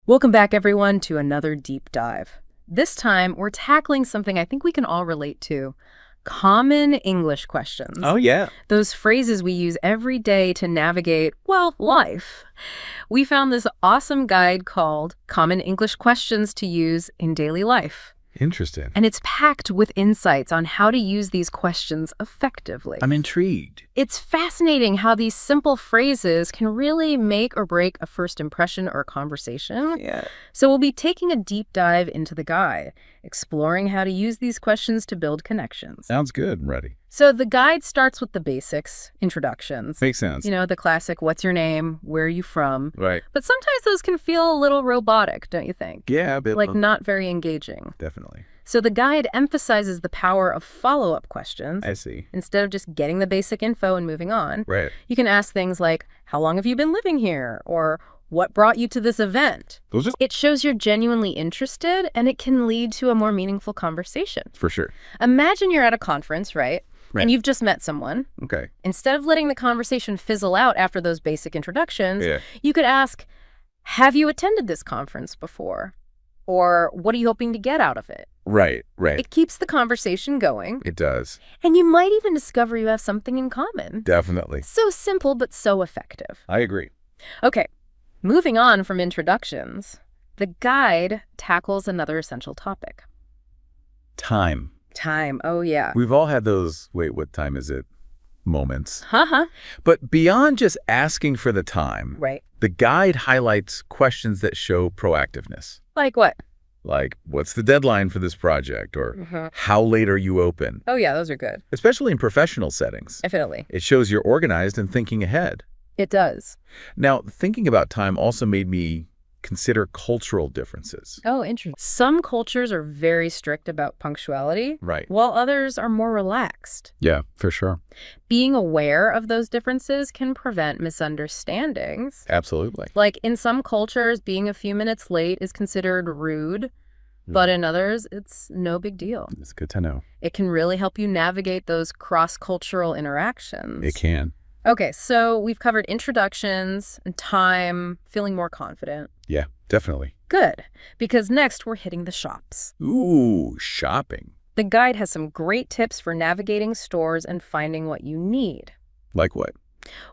Welcome back, everyone, to another deep dive. This time, we're tackling something I think we can all relate to: common English questions. Oh, yeah. Those phrases we use every day to navigate, well, life. We found this awesome guide called Common English Questions to Use in Daily Life. Interesting. And it's packed with insights on how to use these questions effectively. I'm intrigued. It's fascinating how these simple phrases can really make or break a first impression or a conversation. Yeah. So we'll be taking a deep dive into the guide, exploring how to use these questions to build connections. Sounds good. I'm ready. So the guide starts with the basics, introductions. Makes sense. You know, the classic, what's your name? Where are you from? Right. But sometimes those can feel a little robotic, don't you think? Yeah, a bit. Like not very engaging. Definitely. So the guide emphasizes the power of follow-up questions. I see. Instead of just getting the basic info and moving on. Right. You can ask things like, how long have you been living here? Or what brought you to this event? Those are It shows you're genuinely interested, and it can lead to a more meaningful conversation. for sure. Imagine you're at a conference, right? Right. And you've just met someone. Okay. Instead of letting the conversation fizzle out after those basic introductions, Yeah. you could ask, have you attended this conference before? Or what are you hoping to get out of it? Right. Right. It keeps the conversation going, It does. and you might even discover you have something in common. Definitely. So simple, but so effective. I agree. Okay, moving on from introductions, the guide tackles another essential topic. Time. Time, oh yeah. We've all had those, wait, what time is it? Moments. Haha, But beyond just asking for the time, right. the guide highlights questions that show proactiveness. Like what? Like, what's the deadline for this project? Or Mhm. how late are you open? Oh yeah, those are good. Especially in professional settings. Definitely. It shows you're organized and thinking ahead. It does. Now, thinking about time also made me consider cultural differences. Oh, interesting. Some cultures are very strict about punctuality, Right. while others are more relaxed. Yeah, for sure. Being aware of those differences can prevent misunderstandings. Absolutely. Like in some cultures, being a few minutes late is considered rude, but in others, it's no big deal. It's good to know. It can really help you navigate those cross-cultural interactions. It can. Okay, so we've covered introductions and time, feeling more confident. Yeah, definitely. Good, because next we're hitting the shops. Ooh, shopping. The guide has some great tips for navigating stores and finding what you need. Like what?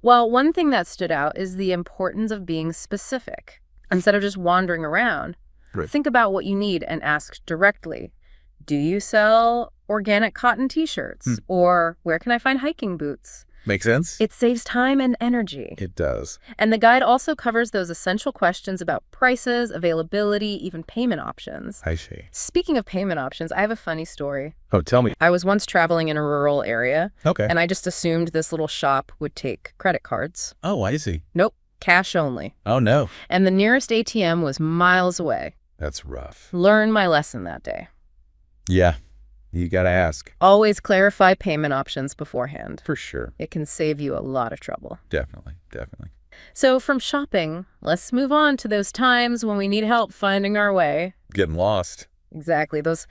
Well, one thing that stood out is the importance of being specific. Instead of just wandering around, Right. think about what you need and ask directly. Do you sell organic cotton t-shirts? Or where can I find hiking boots? Make sense? It saves time and energy. It does. And the guide also covers those essential questions about prices, availability, even payment options. I see. Speaking of payment options, I have a funny story. Oh, tell me. I was once traveling in a rural area, Okay. and I just assumed this little shop would take credit cards. Oh, I see. Nope, cash only. Oh, no. And the nearest ATM was miles away. That's rough. Learned my lesson that day. Yeah, you gotta ask. Always clarify payment options beforehand. For sure. It can save you a lot of trouble. Definitely. Definitely. So from shopping, let's move on to those times when we need help finding our way. Getting lost. Exactly, those,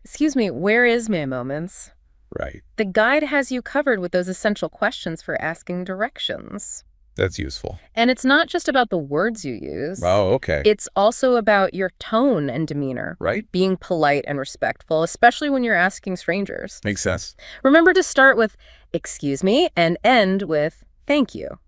excuse me, where is me moments. Right. The guide has you covered with those essential questions for asking directions. That's useful. And it's not just about the words you use. Oh, okay. It's also about your tone and demeanor. Right? Being polite and respectful, especially when you're asking strangers. Makes sense. Remember to start with, excuse me, and end with, thank you.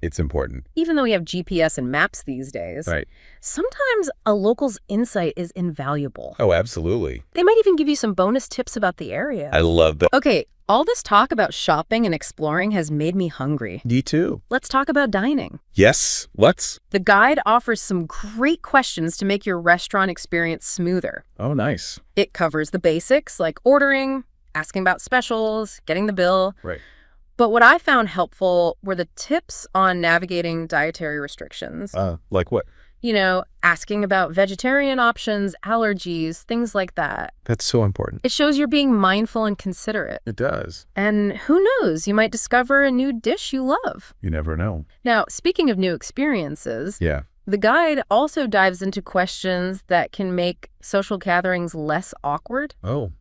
It's important. Even though we have GPS and maps these days, Right. sometimes a local's insight is invaluable. Oh, absolutely. They might even give you some bonus tips about the area. I love that. Okay, all this talk about shopping and exploring has made me hungry. Me too. Let's talk about dining. Yes. Let's. The guide offers some great questions to make your restaurant experience smoother. Oh, nice. It covers the basics like ordering, asking about specials, getting the bill. Right. But what I found helpful were the tips on navigating dietary restrictions. Like what? You know, asking about vegetarian options, allergies, things like that. That's so important. It shows you're being mindful and considerate. It does. And who knows, you might discover a new dish you love. You never know. Now, speaking of new experiences, Yeah. the guide also dives into questions that can make social gatherings less awkward. Oh,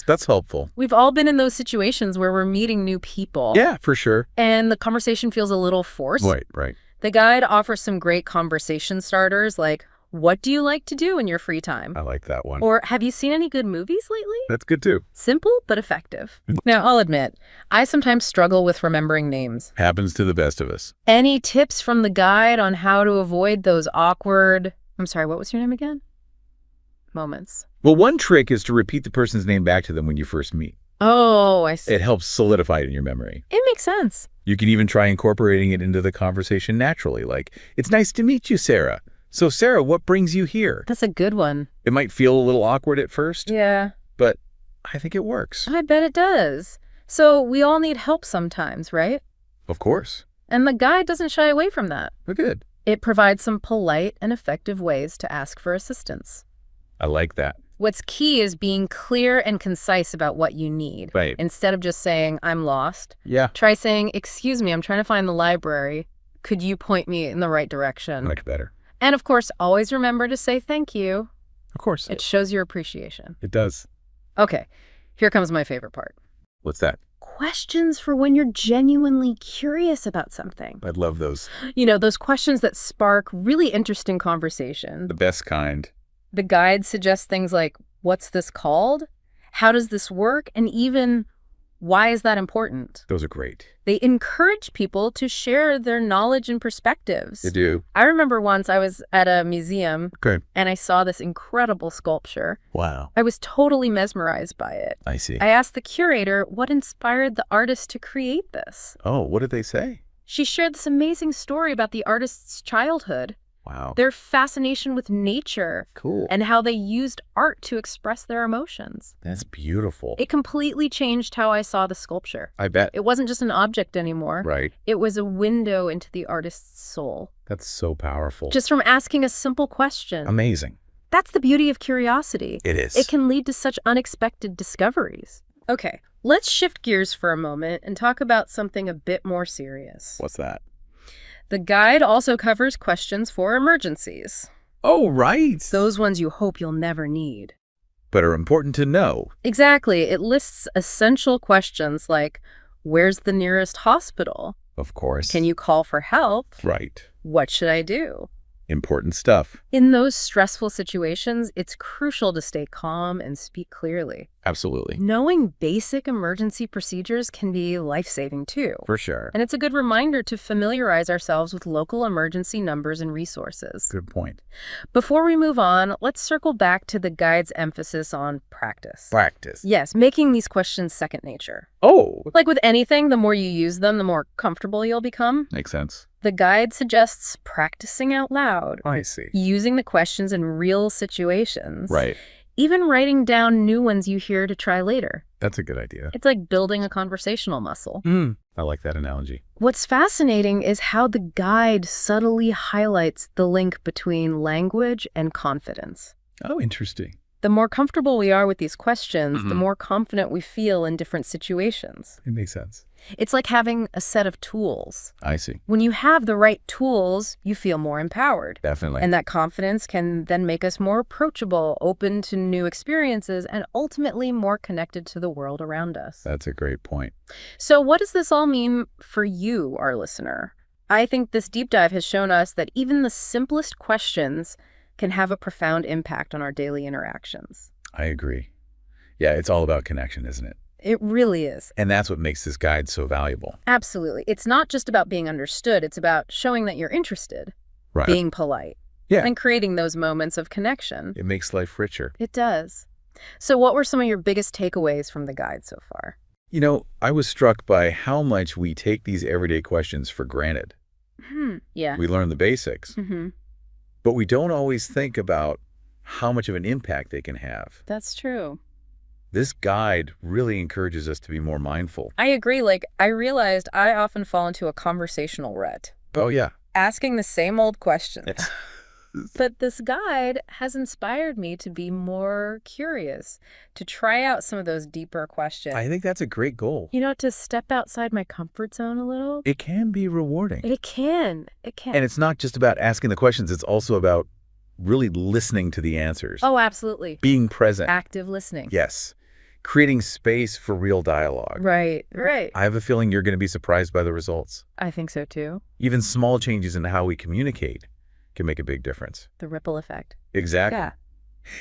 that's helpful. We've all been in those situations where we're meeting new people. Yeah, for sure. And the conversation feels a little forced. Right. The guide offers some great conversation starters like, What do you like to do in your free time? I like that one. Or have you seen any good movies lately? That's good too. Simple but effective. Now, I'll admit, I sometimes struggle with remembering names. Happens to the best of us. Any tips from the guide on how to avoid those awkward, I'm sorry, what was your name again? Moments. Well, one trick is to repeat the person's name back to them when you first meet. Oh, I see. It helps solidify it in your memory. It makes sense. You can even try incorporating it into the conversation naturally, like, "It's nice to meet you, Sarah. So, Sarah, what brings you here?" That's a good one. It might feel a little awkward at first, Yeah, but I think it works. I bet it does. So we all need help sometimes, right? Of course. And the guide doesn't shy away from that. We're good. It provides some polite and effective ways to ask for assistance. I like that. What's key is being clear and concise about what you need. Right. Instead of just saying, "I'm lost," Yeah. try saying, "Excuse me, I'm trying to find the library. Could you point me in the right direction?" Much better. And of course, always remember to say thank you. Of course. It shows your appreciation. It does. Okay, here comes my favorite part. What's that? Questions for when you're genuinely curious about something. I'd love those. You know, those questions that spark really interesting conversation. The best kind. The guide suggests things like, what's this called? How does this work? And even, why is that important? Those are great. They encourage people to share their knowledge and perspectives. They do. I remember once I was at a museum Okay. and I saw this incredible sculpture. Wow. I was totally mesmerized by it. I see. I asked the curator what inspired the artist to create this. Oh, what did they say? She shared this amazing story about the artist's childhood, Wow. their fascination with nature, Cool. and how they used art to express their emotions. That's beautiful. It completely changed how I saw the sculpture. I bet. It wasn't just an object anymore. Right. It was a window into the artist's soul. That's so powerful. Just from asking a simple question. Amazing. That's the beauty of curiosity. It is. It can lead to such unexpected discoveries. Okay, let's shift gears for a moment and talk about something a bit more serious. What's that? The guide also covers questions for emergencies. Oh, right. Those ones you hope you'll never need. But are important to know. Exactly. It lists essential questions like, where's the nearest hospital? Of course. Can you call for help? Right. What should I do? Important stuff. In those stressful situations, it's crucial to stay calm and speak clearly. Absolutely. Knowing basic emergency procedures can be life-saving too. For sure. And it's a good reminder to familiarize ourselves with local emergency numbers and resources. Good point. Before we move on, let's circle back to the guide's emphasis on practice. Practice. Yes, making these questions second nature. Oh. Like with anything, the more you use them, the more comfortable you'll become. Makes sense. The guide suggests practicing out loud, I see. using the questions in real situations. Right. Even writing down new ones you hear to try later. That's a good idea. It's like building a conversational muscle. I like that analogy. What's fascinating is how the guide subtly highlights the link between language and confidence. Oh, interesting. The more comfortable we are with these questions, the more confident we feel in different situations. It makes sense. It's like having a set of tools. I see. When you have the right tools, you feel more empowered. Definitely. And that confidence can then make us more approachable, open to new experiences, and ultimately more connected to the world around us. That's a great point. So what does this all mean for you, our listener? I think this deep dive has shown us that even the simplest questions can have a profound impact on our daily interactions. I agree. Yeah, it's all about connection, isn't it? It really is. And that's what makes this guide so valuable. Absolutely. It's not just about being understood. It's about showing that you're interested, Right. being polite, Yeah. and creating those moments of connection. It makes life richer. It does. So what were some of your biggest takeaways from the guide so far? You know, I was struck by how much we take these everyday questions for granted. Yeah. We learn the basics, but we don't always think about how much of an impact they can have. That's true. This guide really encourages us to be more mindful. I agree. Like, I realized I often fall into a conversational rut, Oh, yeah. asking the same old questions. But this guide has inspired me to be more curious, to try out some of those deeper questions. I think that's a great goal. You know, to step outside my comfort zone a little. It can be rewarding. It can. It can. And it's not just about asking the questions. It's also about really listening to the answers. Oh, absolutely. Being present. Active listening. Yes. Creating space for real dialogue. Right, right. I have a feeling you're going to be surprised by the results. I think so too. Even small changes in how we communicate can make a big difference. The ripple effect. Exactly.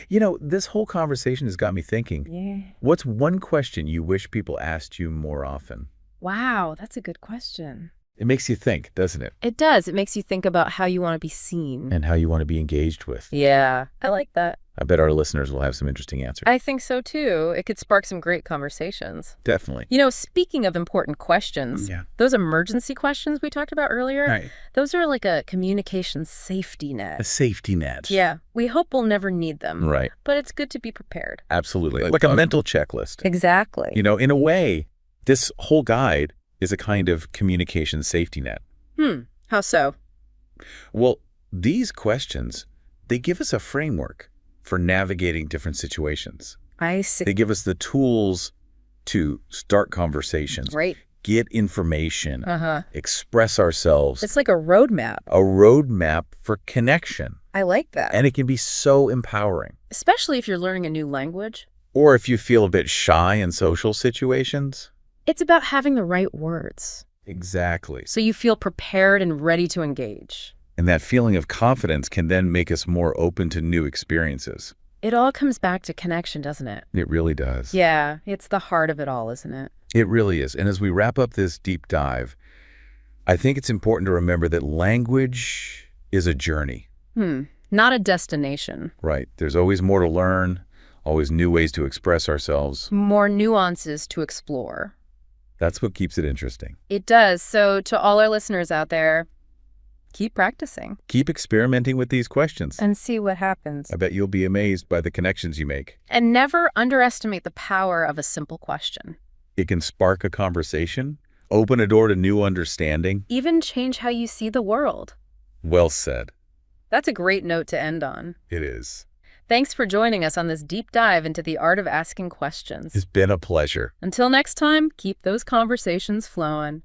Yeah. This whole conversation has got me thinking. Yeah. What's one question you wish people asked you more often? Wow, that's a good question. It makes you think, doesn't it? It does. It makes you think about how you want to be seen. And how you want to be engaged with. Yeah, I like that. I bet our listeners will have some interesting answers. I think so too. It could spark some great conversations. Definitely. Speaking of important questions, Yeah. those emergency questions we talked about earlier, Right. those are like a communication safety net. A safety net. Yeah, we hope we'll never need them. Right. But it's good to be prepared. Absolutely. Like a mental checklist. Exactly. In a way, this whole guide is a kind of communication safety net. How so? Well, these questions, they give us a framework for navigating different situations. I see. They give us the tools to start conversations, Right. get information, Uh-huh. express ourselves. It's like a roadmap. A roadmap for connection. I like that. And it can be so empowering. Especially if you're learning a new language. Or if you feel a bit shy in social situations. It's about having the right words. Exactly. So you feel prepared and ready to engage. And that feeling of confidence can then make us more open to new experiences. It all comes back to connection, doesn't it? It really does. Yeah, it's the heart of it all, isn't it? It really is. And as we wrap up this deep dive, I think it's important to remember that language is a journey. Not a destination. Right. There's always more to learn, always new ways to express ourselves. More nuances to explore. That's what keeps it interesting. It does. So to all our listeners out there, keep practicing. Keep experimenting with these questions. And see what happens. I bet you'll be amazed by the connections you make. And never underestimate the power of a simple question. It can spark a conversation, open a door to new understanding. Even change how you see the world. Well said. That's a great note to end on. It is. Thanks for joining us on this deep dive into the art of asking questions. It's been a pleasure. Until next time, keep those conversations flowing.